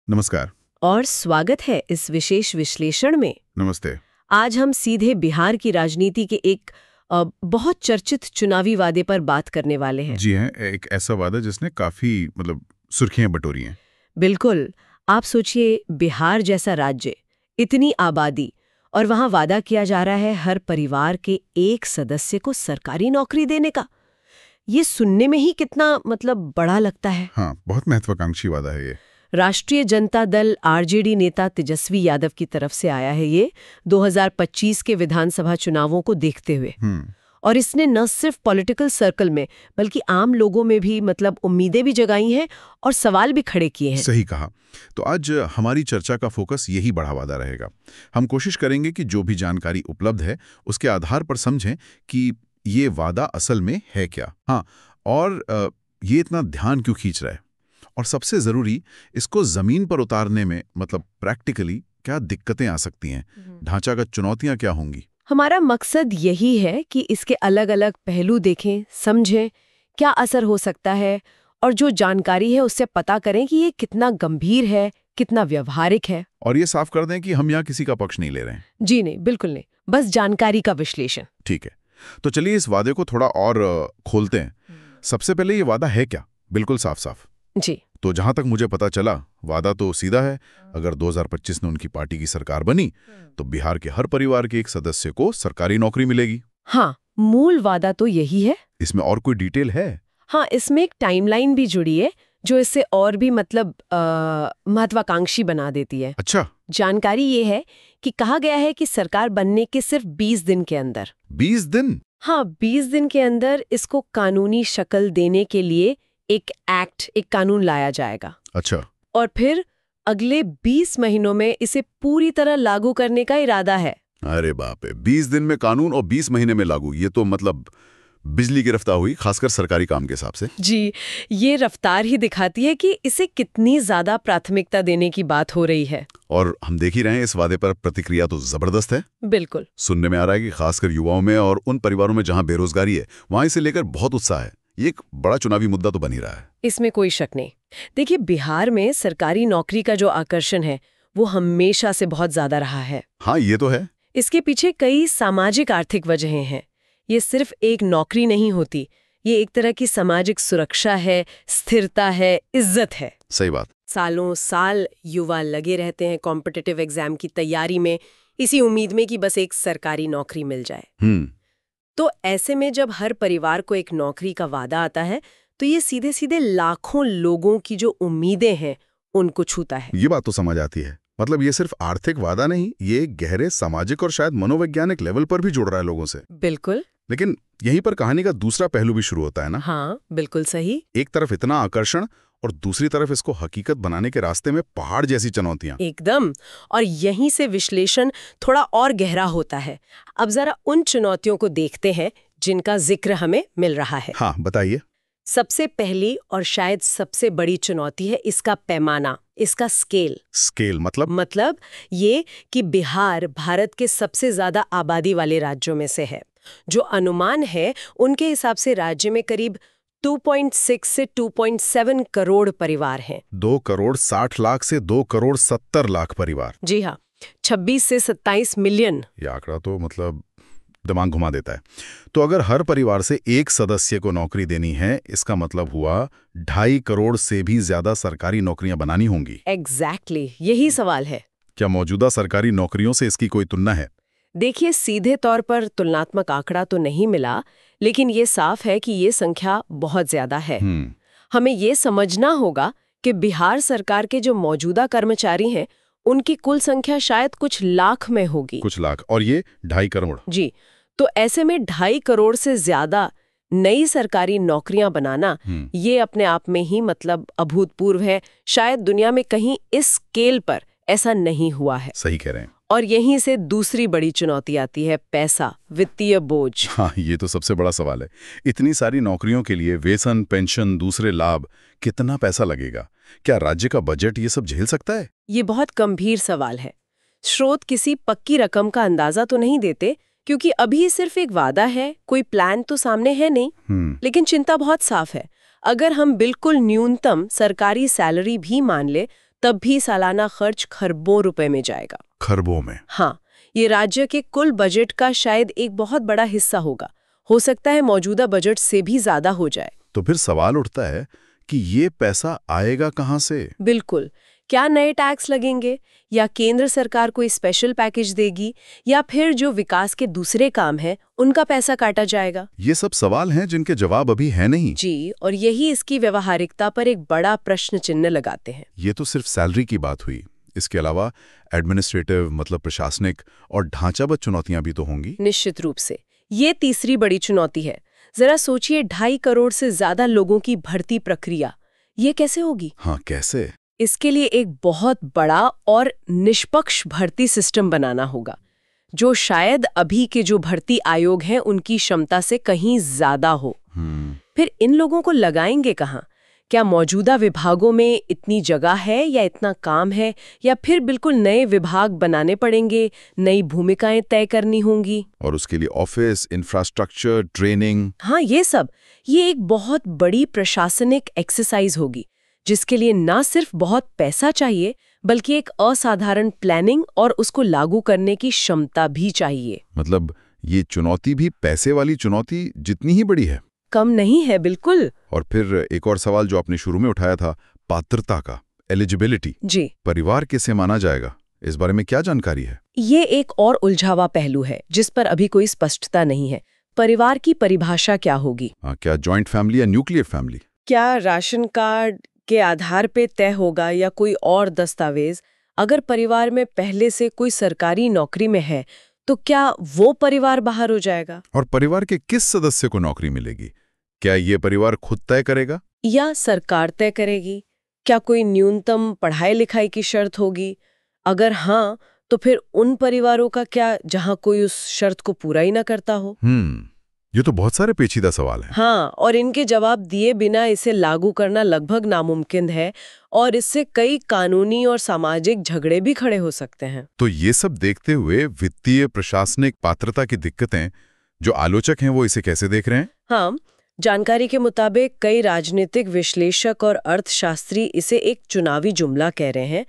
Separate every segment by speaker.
Speaker 1: नमस्कार।
Speaker 2: और स्वागत है इस विशेष विश्लेषण में।
Speaker 1: नमस्ते।
Speaker 2: आज हम सीधे बिहार की राजनीति के एक बहुत चर्चित चुनावी वादे पर बात करने वाले हैं।
Speaker 1: जी हैं, एक ऐसा वादा जिसने काफी सुर्खियां बटोरी हैं।
Speaker 2: बिल्कुल। आप सोचिए, बिहार जैसा राज्य, इतनी आबादी, और वहां वादा किया जा रहा है हर परिवार के एक सदस्य को सरकारी नौकरी देने का। ये सुनने में ही कितना बड़ा लगता है।
Speaker 1: हाँ, बहुत महत्वाकांक्षी वादा है ये।
Speaker 2: राष्ट्रीय जनता दल आरजेडी नेता तेजस्वी यादव की तरफ से आया है ये 2025 के विधानसभा चुनावों को देखते हुए। और इसने न सिर्फ पॉलिटिकल सर्कल में बल्कि आम लोगों में भी उम्मीदें भी जगाई हैं और सवाल भी खड़े किए हैं।
Speaker 1: सही कहा। तो आज हमारी चर्चा का फोकस यही बड़ा वादा रहेगा। हम कोशिश करेंगे कि जो भी जानकारी उपलब्ध है उसके आधार पर समझें कि ये वादा असल में है क्या। हाँ, और ये इतना ध्यान क्यों खींच रहा है, और सबसे जरूरी, इसको जमीन पर उतारने में प्रैक्टिकली क्या दिक्कतें आ सकती हैं, ढांचागत चुनौतियां क्या होंगी।
Speaker 2: हमारा मकसद यही है कि इसके अलग अलग पहलू देखें, समझें क्या असर हो सकता है, और जो जानकारी है उससे पता करें कि ये कितना गंभीर है, कितना व्यवहारिक है।
Speaker 1: और ये साफ कर दें कि हम यहाँ किसी का पक्ष नहीं ले रहे हैं।
Speaker 2: जी नहीं, बिल्कुल नहीं, बस जानकारी का विश्लेषण।
Speaker 1: ठीक है, तो चलिए इस वादे को थोड़ा और खोलते हैं। सबसे पहले ये वादा है क्या, बिल्कुल साफ साफ।
Speaker 2: जी,
Speaker 1: तो जहां तक मुझे पता चला, वादा तो सीधा है। अगर 2025 में उनकी पार्टी की सरकार बनी तो बिहार के हर परिवार के एक सदस्य को सरकारी नौकरी मिलेगी।
Speaker 2: हाँ, मूल वादा तो यही है।
Speaker 1: इसमें और कोई डिटेल है?
Speaker 2: हाँ, इसमें एक टाइमलाइन भी जुड़ी है जो इसे और भी महत्वाकांक्षी बना देती है।
Speaker 1: अच्छा।
Speaker 2: जानकारी ये है कि कहा गया है कि सरकार बनने के सिर्फ 20 दिन के अंदर।
Speaker 1: 20 दिन?
Speaker 2: हाँ, 20 दिन के अंदर इसको कानूनी शक्ल देने के लिए एक कानून लाया जाएगा।
Speaker 1: अच्छा।
Speaker 2: और फिर अगले 20 महीनों में इसे पूरी तरह लागू करने का इरादा है।
Speaker 1: अरे बाप रे, 20 दिन में कानून और 20 महीने में लागू। ये तो बिजली की रफ्तार हुई, खासकर सरकारी काम के हिसाब से।
Speaker 2: जी, ये रफ्तार ही दिखाती है कि इसे कितनी ज्यादा प्राथमिकता देने की बात हो रही है।
Speaker 1: और हम देख ही रहे हैं, इस वादे पर प्रतिक्रिया तो जबरदस्त है।
Speaker 2: बिल्कुल।
Speaker 1: सुनने में आ रहा है कि खासकर युवाओं में और उन परिवारों में जहां बेरोजगारी है, वहां इसे लेकर बहुत उत्साह है। ये एक बड़ा चुनावी मुद्दा तो बन ही रहा है।
Speaker 2: इसमें कोई शक नहीं। देखिए, बिहार में सरकारी नौकरी का जो आकर्षण है वो हमेशा से बहुत ज्यादा रहा है।
Speaker 1: हाँ, ये तो है।
Speaker 2: इसके पीछे कई सामाजिक आर्थिक वजहें हैं। ये सिर्फ एक नौकरी नहीं होती, ये एक तरह की सामाजिक सुरक्षा है, स्थिरता है, इज्जत है।
Speaker 1: सही बात।
Speaker 2: सालों साल युवा लगे रहते हैं कॉम्पिटिटिव एग्जाम की तैयारी में, इसी उम्मीद में कि बस एक सरकारी नौकरी मिल जाए। तो ऐसे में जब हर परिवार को एक नौकरी का वादा आता है तो ये सीधे सीधे लाखों लोगों की जो उम्मीदें हैं उनको छूता है।
Speaker 1: ये बात तो समझ आती है। ये सिर्फ आर्थिक वादा नहीं, ये गहरे सामाजिक और शायद मनोवैज्ञानिक लेवल पर भी जुड़ रहा है लोगों से।
Speaker 2: बिल्कुल।
Speaker 1: लेकिन यहीं पर कहानी का दूसरा पहलू भी शुरू होता है ना।
Speaker 2: हाँ, बिल्कुल सही।
Speaker 1: एक तरफ इतना आकर्षण और दूसरी तरफ इसको हकीकत बनाने के रास्ते में पहाड़ जैसी चुनौतियां।
Speaker 2: एकदम। और यहीं से विश्लेषण थोड़ा और गहरा होता है। अब जरा उन चुनौतियों को देखते हैं जिनका जिक्र हमें मिल रहा है।
Speaker 1: हाँ, बताइए।
Speaker 2: सबसे पहली और शायद सबसे बड़ी चुनौती है इसका पैमाना, इसका स्केल मतलब ये कि बिहार भारत के सबसे ज्यादा आबादी वाले राज्यों में से है। जो अनुमान है उनके हिसाब से राज्य में करीब 2.6 से 2.7 करोड़ परिवार हैं।
Speaker 1: 2 करोड़ 60 लाख से 2 करोड़ 70 लाख परिवार।
Speaker 2: जी हाँ, 26 से 27 मिलियन।
Speaker 1: ये आंकड़ा तो दिमाग घुमा देता है। तो अगर हर परिवार से एक सदस्य को नौकरी देनी है, इसका मतलब हुआ 2.5 करोड़ से भी ज्यादा सरकारी नौकरियां बनानी होंगी।
Speaker 2: एग्जैक्टली, यही सवाल है।
Speaker 1: क्या मौजूदा सरकारी नौकरियों से इसकी कोई तुलना है?
Speaker 2: देखिए, सीधे तौर पर तुलनात्मक आंकड़ा तो नहीं मिला, लेकिन ये साफ है कि ये संख्या बहुत ज्यादा है। हमें ये समझना होगा कि बिहार सरकार के जो मौजूदा कर्मचारी हैं उनकी कुल संख्या शायद कुछ लाख में होगी।
Speaker 1: कुछ लाख, और ये 2.5 करोड़।
Speaker 2: जी, तो ऐसे में 2.5 करोड़ से ज्यादा नई सरकारी नौकरियां बनाना, ये अपने आप में ही अभूतपूर्व है। शायद दुनिया में कहीं इस स्केल पर ऐसा नहीं हुआ है।
Speaker 1: सही कह रहे हैं।
Speaker 2: और यहीं से दूसरी बड़ी चुनौती आती है, पैसा, वित्तीय बोझ।
Speaker 1: हाँ, ये तो सबसे बड़ा सवाल है। इतनी सारी नौकरियों के लिए वेतन, पेंशन, दूसरे लाभ, कितना पैसा लगेगा? क्या राज्य का बजट ये सब झेल सकता है?
Speaker 2: ये बहुत गंभीर सवाल है। स्रोत किसी पक्की रकम का अंदाजा तो नहीं देते, क्योंकि अभी सिर्फ एक वादा है, कोई प्लान तो सामने है नहीं। लेकिन चिंता बहुत साफ है। अगर हम बिल्कुल न्यूनतम सरकारी सैलरी भी मान ले, तब भी सालाना खर्च खरबों रुपए में जाएगा।
Speaker 1: खरबों में?
Speaker 2: हाँ, ये राज्य के कुल बजट का शायद एक बहुत बड़ा हिस्सा होगा। हो सकता है मौजूदा बजट से भी ज्यादा हो जाए।
Speaker 1: तो फिर सवाल उठता है कि ये पैसा आएगा कहाँ से?
Speaker 2: बिल्कुल। क्या नए टैक्स लगेंगे, या केंद्र सरकार कोई स्पेशल पैकेज देगी, या फिर जो विकास के दूसरे काम हैं उनका पैसा काटा जाएगा?
Speaker 1: ये सब सवाल हैं जिनके जवाब अभी है नहीं।
Speaker 2: जी, और यही इसकी व्यवहारिकता पर एक बड़ा प्रश्न चिन्ह लगाते हैं।
Speaker 1: ये तो सिर्फ सैलरी की बात हुई। इसके अलावा एडमिनिस्ट्रेटिव मतलब प्रशासनिक और ढांचागत चुनौतियां भी तो होंगी।
Speaker 2: निश्चित रूप से ये तीसरी बड़ी चुनौती है। जरा सोचिए, 2.5 करोड़ से ज्यादा लोगों की भर्ती प्रक्रिया, ये कैसे होगी?
Speaker 1: हाँ, कैसे?
Speaker 2: इसके लिए एक बहुत बड़ा और निष्पक्ष भर्ती सिस्टम बनाना होगा, जो शायद अभी के जो भर्ती आयोग हैं उनकी क्षमता से कहीं ज्यादा हो। फिर इन लोगों को लगाएंगे कहाँ? क्या मौजूदा विभागों में इतनी जगह है या इतना काम है, या फिर बिल्कुल नए विभाग बनाने पड़ेंगे, नई भूमिकाएं तय करनी होंगी?
Speaker 1: और उसके लिए ऑफिस, इंफ्रास्ट्रक्चर, ट्रेनिंग।
Speaker 2: हाँ, ये एक बहुत बड़ी प्रशासनिक एक्सरसाइज होगी, जिसके लिए ना सिर्फ बहुत पैसा चाहिए बल्कि एक असाधारण प्लानिंग और उसको लागू करने की क्षमता भी चाहिए।
Speaker 1: मतलब ये चुनौती भी पैसे वाली चुनौती जितनी ही बड़ी है?
Speaker 2: कम नहीं है, बिल्कुल।
Speaker 1: और फिर एक और सवाल जो आपने शुरू में उठाया था, पात्रता का, एलिजिबिलिटी।
Speaker 2: जी।
Speaker 1: परिवार कैसे माना जाएगा, इस बारे में क्या जानकारी है?
Speaker 2: ये एक और उलझावा पहलू है जिस पर अभी कोई स्पष्टता नहीं है। परिवार की परिभाषा क्या होगी?
Speaker 1: क्या जॉइंट फैमिली या न्यूक्लियर फैमिली?
Speaker 2: क्या राशन कार्ड के आधार पे तय होगा या कोई और दस्तावेज? अगर परिवार में पहले से कोई सरकारी नौकरी में है तो क्या वो परिवार बाहर हो जाएगा?
Speaker 1: और परिवार के किस सदस्य को नौकरी मिलेगी? क्या ये परिवार खुद तय करेगा
Speaker 2: या सरकार तय करेगी? क्या कोई न्यूनतम पढ़ाई लिखाई की शर्त होगी? अगर हाँ, तो फिर उन परिवारों का क्या जहां कोई उस शर्त को पूरा ही ना करता हो?
Speaker 1: ये तो बहुत सारे पेचीदा सवाल हैं।
Speaker 2: हाँ, और इनके जवाब दिए बिना इसे लागू करना लगभग नामुमकिन है, और इससे कई कानूनी और सामाजिक झगड़े भी खड़े हो सकते हैं।
Speaker 1: तो ये सब देखते हुए वित्तीय प्रशासनिक पात्रता की दिक्कतें, जो आलोचक हैं वो इसे कैसे देख रहे हैं?
Speaker 2: हाँ, जानकारी के मुताबिक कई राजनीतिक विश्लेषक और अर्थशास्त्री इसे एक चुनावी जुमला कह रहे हैं।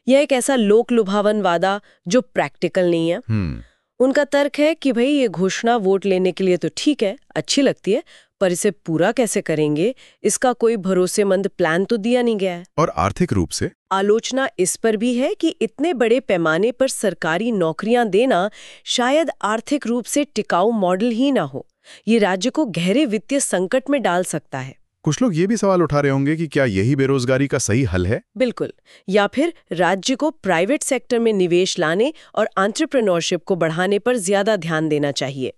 Speaker 2: यह एक ऐसा लोक लुभावन वादा जो प्रैक्टिकल नहीं है। उनका तर्क है कि भाई ये घोषणा वोट लेने के लिए तो ठीक है, अच्छी लगती है, पर इसे पूरा कैसे करेंगे, इसका कोई भरोसेमंद प्लान तो दिया नहीं गया है।
Speaker 1: और आर्थिक रूप से
Speaker 2: आलोचना इस पर भी है कि इतने बड़े पैमाने पर सरकारी नौकरियां देना शायद आर्थिक रूप से टिकाऊ मॉडल ही ना हो। ये राज्य को गहरे वित्तीय संकट में डाल सकता है।
Speaker 1: कुछ लोग ये भी सवाल उठा रहे होंगे कि क्या यही बेरोजगारी का सही हल है?
Speaker 2: बिल्कुल। या फिर राज्य को प्राइवेट सेक्टर में निवेश लाने और एंटरप्रेन्योरशिप को बढ़ाने पर ज्यादा ध्यान देना चाहिए।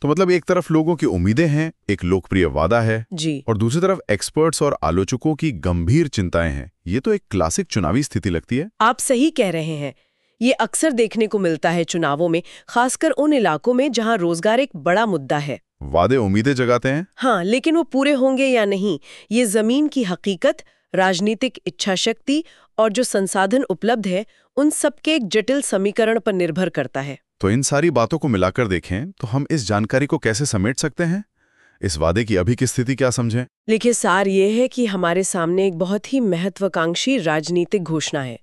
Speaker 1: तो मतलब एक तरफ लोगों की उम्मीदें हैं, एक लोकप्रिय वादा है
Speaker 2: जी,
Speaker 1: और दूसरी तरफ एक्सपर्ट्स और आलोचकों की गंभीर चिंताएं हैं। ये तो एक क्लासिक चुनावी स्थिति लगती है।
Speaker 2: आप सही कह रहे हैं। ये अक्सर देखने को मिलता है चुनावों में, खासकर उन इलाकों में जहां रोजगार एक बड़ा मुद्दा है।
Speaker 1: वादे उम्मीदें जगाते हैं,
Speaker 2: हाँ, लेकिन वो पूरे होंगे या नहीं, ये जमीन की हकीकत, राजनीतिक इच्छा शक्ति और जो संसाधन उपलब्ध है, उन सबके एक जटिल समीकरण पर निर्भर करता है।
Speaker 1: तो इन सारी बातों को मिलाकर देखें तो हम इस जानकारी को कैसे समेट सकते हैं? इस वादे की अभी की स्थिति क्या समझें?
Speaker 2: देखिए, सार ये है कि हमारे सामने एक बहुत ही महत्वाकांक्षी राजनीतिक घोषणा है।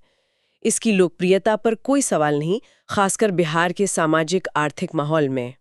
Speaker 2: इसकी लोकप्रियता पर कोई सवाल नहीं, खासकर बिहार के सामाजिक आर्थिक माहौल में।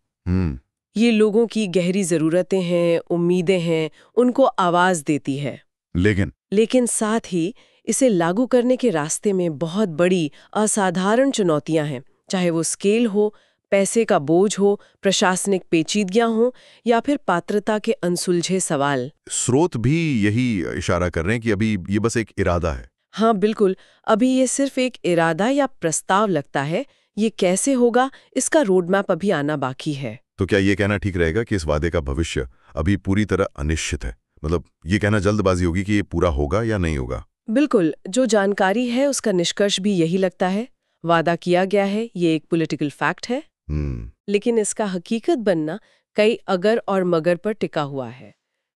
Speaker 2: ये लोगों की गहरी जरूरतें हैं, उम्मीदें हैं, उनको आवाज देती है। लेकिन साथ ही इसे लागू करने के रास्ते में बहुत बड़ी असाधारण चुनौतियां हैं, चाहे वो स्केल हो, पैसे का बोझ हो, प्रशासनिक पेचीदगियां हो या फिर पात्रता के अनसुलझे सवाल।
Speaker 1: स्रोत भी यही इशारा कर रहे हैं कि अभी ये बस एक इरादा है।
Speaker 2: हाँ, बिल्कुल। अभी ये सिर्फ एक इरादा या प्रस्ताव लगता है। ये कैसे होगा, इसका रोडमैप अभी आना बाकी है।
Speaker 1: तो क्या ये कहना ठीक रहेगा कि इस वादे का भविष्य अभी पूरी तरह अनिश्चित है? मतलब ये कहना जल्दबाजी होगी कि ये पूरा होगा या नहीं होगा?
Speaker 2: बिल्कुल। जो जानकारी है उसका निष्कर्ष भी यही लगता है। वादा किया गया है, ये एक पॉलिटिकल फैक्ट है, लेकिन इसका हकीकत बनना कई अगर और मगर पर टिका हुआ है।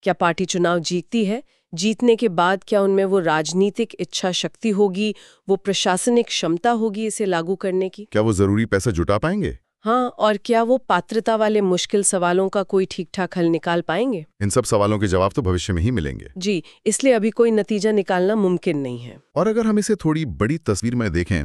Speaker 2: क्या पार्टी चुनाव जीतती है? जीतने के बाद क्या उनमें वो राजनीतिक इच्छा शक्ति होगी, वो प्रशासनिक क्षमता होगी इसे लागू करने की?
Speaker 1: क्या वो जरूरी पैसा जुटा पाएंगे?
Speaker 2: हाँ, और क्या वो पात्रता वाले मुश्किल सवालों का कोई ठीक-ठाक हल निकाल पाएंगे?
Speaker 1: इन सब सवालों के जवाब तो भविष्य में ही मिलेंगे।
Speaker 2: जी, इसलिए अभी कोई नतीजा निकालना मुमकिन नहीं है।
Speaker 1: और अगर हम इसे थोड़ी बड़ी तस्वीर में देखें,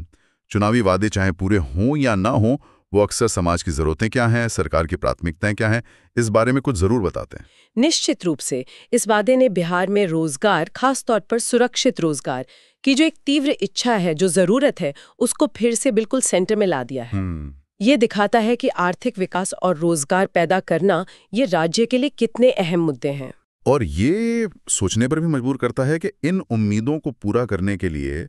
Speaker 1: चुनावी वादे चाहे पूरे हों या ना हों, वो अक्सर समाज की जरूरतें क्या हैं, सरकार की प्राथमिकताएं क्या हैं, इस बारे में कुछ जरूर बताते हैं।
Speaker 2: निश्चित रूप से इस वादे ने बिहार में रोजगार, खास तौर पर सुरक्षित रोजगार की जो एक तीव्र इच्छा है, जो जरूरत है, उसको फिर से बिल्कुल सेंटर में ला दिया है। ये दिखाता है कि आर्थिक विकास और रोजगार पैदा करना ये राज्य के लिए कितने अहम मुद्दे हैं।
Speaker 1: और ये सोचने पर भी मजबूर करता है कि इन उम्मीदों को पूरा करने के लिए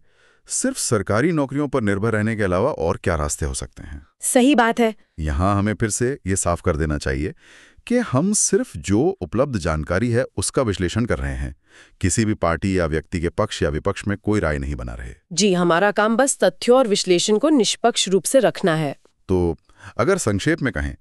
Speaker 1: सिर्फ सरकारी नौकरियों पर निर्भर रहने के अलावा और क्या रास्ते हो सकते हैं।
Speaker 2: सही बात है।
Speaker 1: यहाँ हमें फिर से ये साफ कर देना चाहिए कि हम सिर्फ जो उपलब्ध जानकारी है उसका विश्लेषण कर रहे हैं। किसी भी पार्टी या व्यक्ति के पक्ष या विपक्ष में कोई राय नहीं बना रहे।
Speaker 2: जी, हमारा काम बस तथ्यों और विश्लेषण को निष्पक्ष रूप से रखना है।
Speaker 1: तो अगर संक्षेप में कहें,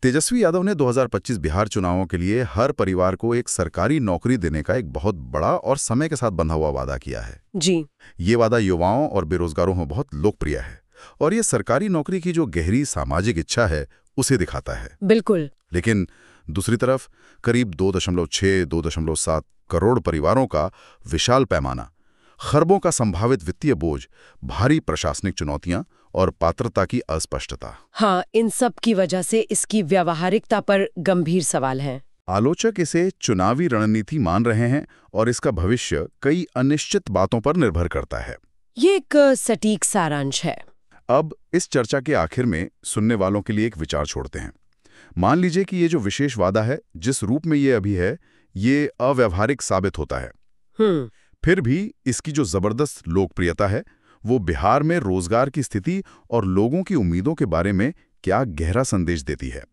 Speaker 1: तेजस्वी यादव ने 2025 बिहार चुनावों के लिए हर परिवार को एक सरकारी नौकरी देने का एक बहुत बड़ा और समय के साथ बंधा हुआ वादा किया है।
Speaker 2: जी,
Speaker 1: ये वादा युवाओं और बेरोजगारों में बहुत लोकप्रिय है और ये सरकारी नौकरी की जो गहरी सामाजिक इच्छा है उसे दिखाता है।
Speaker 2: बिल्कुल।
Speaker 1: लेकिन दूसरी तरफ करीब 2.6-2.7 करोड़ परिवारों का विशाल पैमाना, खरबों का संभावित वित्तीय बोझ, भारी प्रशासनिक चुनौतियां और पात्रता की अस्पष्टता।
Speaker 2: हाँ, इन सब की वजह से इसकी व्यावहारिकता पर गंभीर सवाल हैं।
Speaker 1: आलोचक इसे चुनावी रणनीति मान रहे हैं और इसका भविष्य कई अनिश्चित बातों पर निर्भर करता है।
Speaker 2: ये एक सटीक सारांश है।
Speaker 1: अब इस चर्चा के आखिर में सुनने वालों के लिए एक विचार छोड़ते हैं। मान लीजिए कि ये जो विशेष वादा है, जिस रूप में ये अभी है, ये अव्यावहारिक साबित होता है। फिर भी इसकी जो जबरदस्त लोकप्रियता है, वो बिहार में रोजगार की स्थिति और लोगों की उम्मीदों के बारे में क्या गहरा संदेश देती है?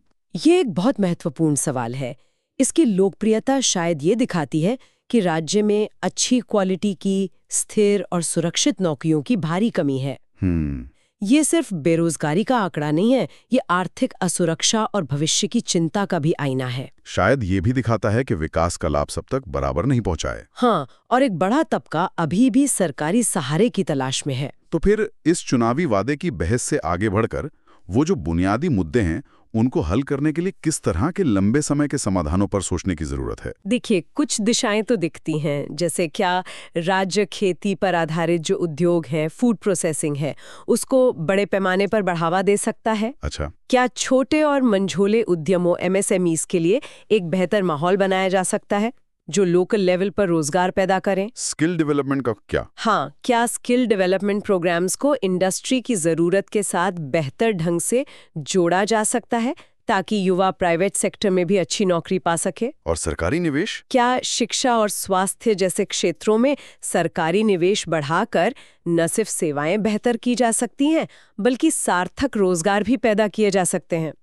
Speaker 2: ये एक बहुत महत्वपूर्ण सवाल है। इसकी लोकप्रियता शायद ये दिखाती है कि राज्य में अच्छी क्वालिटी की, स्थिर और सुरक्षित नौकरियों की भारी कमी है। ये सिर्फ बेरोजगारी का आंकड़ा नहीं है, ये आर्थिक असुरक्षा और भविष्य की चिंता का भी आईना है।
Speaker 1: शायद ये भी दिखाता है कि विकास का लाभ सब तक बराबर नहीं पहुंचा है।
Speaker 2: हाँ, और एक बड़ा तबका अभी भी सरकारी सहारे की तलाश में है।
Speaker 1: तो फिर इस चुनावी वादे की बहस से आगे बढ़कर वो जो बुनियादी मुद्दे हैं, उनको हल करने के लिए किस तरह के लंबे समय के समाधानों पर सोचने की जरूरत है?
Speaker 2: देखिए, कुछ दिशाएं तो दिखती हैं, जैसे क्या राज्य खेती पर आधारित जो उद्योग है, फूड प्रोसेसिंग है, उसको बड़े पैमाने पर बढ़ावा दे सकता है।
Speaker 1: अच्छा,
Speaker 2: क्या छोटे और मंझोले उद्यमों MSMEs के लिए एक बेहतर माहौल बनाया जा सकता है जो लोकल लेवल पर रोजगार पैदा करें?
Speaker 1: स्किल डेवलपमेंट का क्या?
Speaker 2: हाँ, क्या स्किल डेवलपमेंट प्रोग्राम्स को इंडस्ट्री की जरूरत के साथ बेहतर ढंग से जोड़ा जा सकता है ताकि युवा प्राइवेट सेक्टर में भी अच्छी नौकरी पा सके?
Speaker 1: और सरकारी निवेश?
Speaker 2: क्या शिक्षा और स्वास्थ्य जैसे क्षेत्रों में सरकारी निवेश बढ़ाकर न सिर्फ सेवाएं बेहतर की जा सकती हैं, बल्कि सार्थक रोजगार भी पैदा किए जा सकते हैं?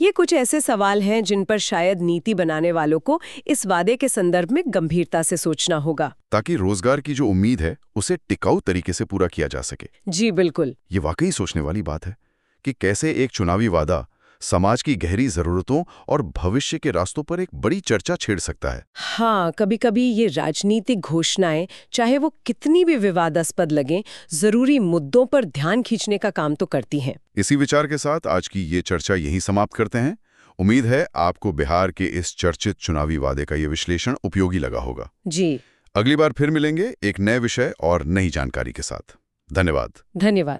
Speaker 2: ये कुछ ऐसे सवाल हैं जिन पर शायद नीति बनाने वालों को इस वादे के संदर्भ में गंभीरता से सोचना होगा,
Speaker 1: ताकि रोजगार की जो उम्मीद है उसे टिकाऊ तरीके से पूरा किया जा सके।
Speaker 2: जी बिल्कुल।
Speaker 1: ये वाकई सोचने वाली बात है कि कैसे एक चुनावी वादा समाज की गहरी जरूरतों और भविष्य के रास्तों पर एक बड़ी चर्चा छेड़ सकता है।
Speaker 2: हाँ, कभी-कभी ये राजनीतिक घोषणाएं, चाहे वो कितनी भी विवादास्पद लगें, जरूरी मुद्दों पर ध्यान खींचने का काम तो करती हैं।
Speaker 1: इसी विचार के साथ आज की ये चर्चा यहीं समाप्त करते हैं। उम्मीद है आपको बिहार के इस चर्चित चुनावी वादे का ये विश्लेषण उपयोगी लगा होगा।
Speaker 2: जी,
Speaker 1: अगली बार फिर मिलेंगे एक नए विषय और नई जानकारी के साथ। धन्यवाद।
Speaker 2: धन्यवाद।